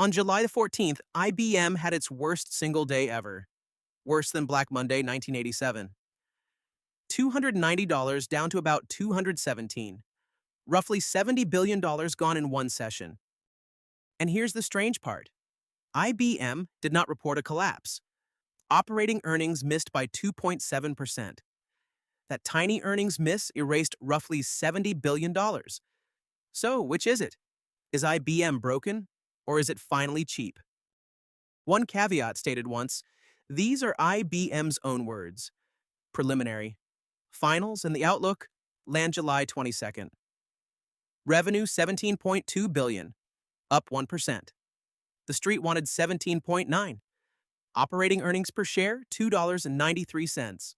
On July the 14th, IBM had its worst single day ever, worse than Black Monday 1987. $290 down to about 217, roughly $70 billion gone in one session. And here's the strange part. IBM did not report a collapse. Operating earnings missed by 2.7%. That tiny earnings miss erased roughly $70 billion. So, which is it? Is IBM broken, or is it finally cheap? One caveat stated once, these are IBM's own words. Preliminary. Finals and the outlook land July 22nd. Revenue $17.2 billion, up 1%. The street wanted 17.9. Operating earnings per share $2.93,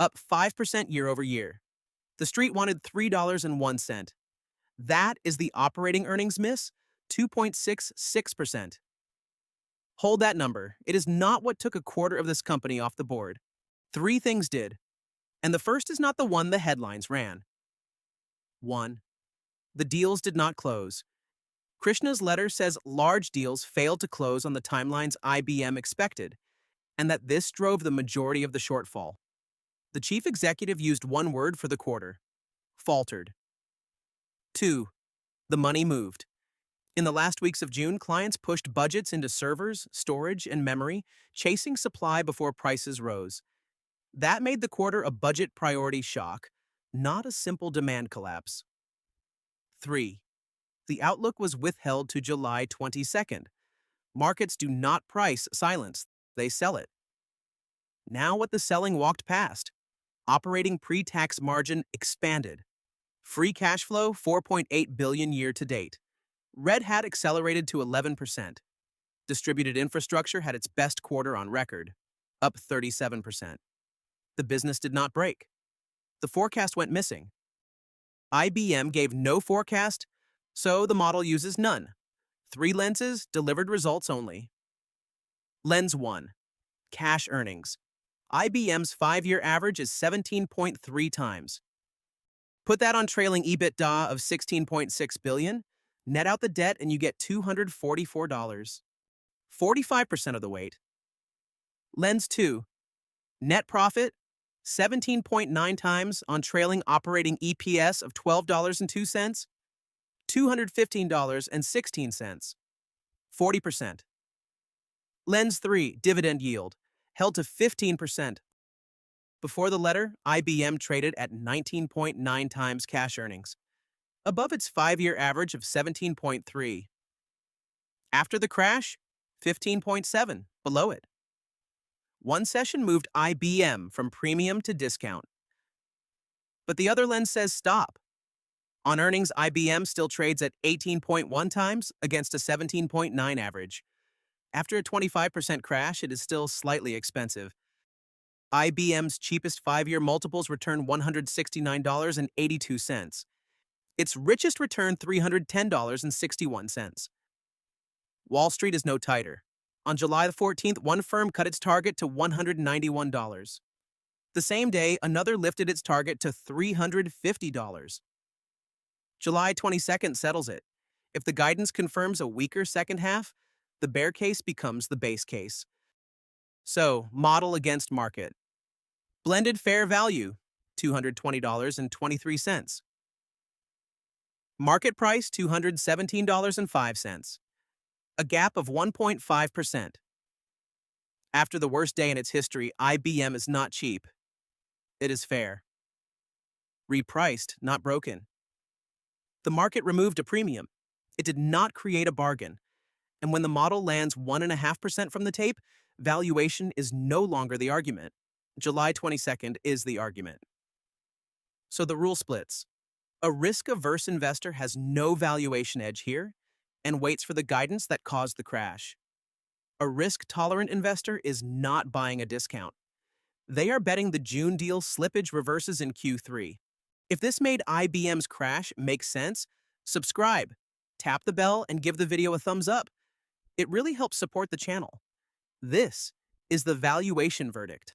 up 5% year over year. The street wanted $3.01. That is the operating earnings miss, 2.66%. Hold that number. It is not what took a quarter of this company off the board. Three things did, and the first is not the one the headlines ran. 1. The deals did not close. Krishna's letter says large deals failed to close on the timelines IBM expected, and that this drove the majority of the shortfall. The chief executive used one word for the quarter: faltered. 2. The money moved. In the last weeks of June, clients pushed budgets into servers, storage, and memory, chasing supply before prices rose. That made the quarter a budget priority shock, not a simple demand collapse. 3. The outlook was withheld to July 22nd. Markets do not price silence, they sell it. Now what the selling walked past. Operating pre-tax margin expanded. Free cash flow $4.8 billion year to date. Red Hat accelerated to 11%. Distributed infrastructure had its best quarter on record, up 37%. The business did not break. The forecast went missing. IBM gave no forecast, so the model uses none. 3 lenses, delivered results only. Lens 1. Cash earnings. IBM's 5-year average is 17.3 times. Put that on trailing EBITDA of $16.6 billion, net out the debt, and you get $244. 45% of the weight. Lens 2. Net profit, 17.9 times on trailing operating EPS of $12.02, $215.16. 40%. Lens 3. Dividend yield, held to 15%. Before the letter, IBM traded at 19.9 times cash earnings, above its 5-year average of 17.3. After the crash, 15.7, below it. One session moved IBM from premium to discount. But the other lens says stop. On earnings, IBM still trades at 18.1 times against a 17.9 average. After a 25% crash, it is still slightly expensive. IBM's cheapest 5-year multiples return $169.82. Its richest return $310.61. Wall Street is no tighter. On July the 14th, one firm cut its target to $191. The same day, another lifted its target to $350. July 22nd settles it. If the guidance confirms a weaker second half, the bear case becomes the base case. So, model against market. Blended fair value, $220.23. Market price, $217.05. A gap of 1.5%. After the worst day in its history, IBM is not cheap. It is fair. Repriced, not broken. The market removed a premium. It did not create a bargain. And when the model lands 1.5% from the tape, valuation is no longer the argument. July 22nd is the argument. So the rule splits. A risk-averse investor has no valuation edge here and waits for the guidance that caused the crash. A risk-tolerant investor is not buying a discount. They are betting the June deal slippage reverses in Q3. If this made IBM's crash make sense, subscribe, tap the bell, and give the video a thumbs up. It really helps support the channel. This is the valuation verdict.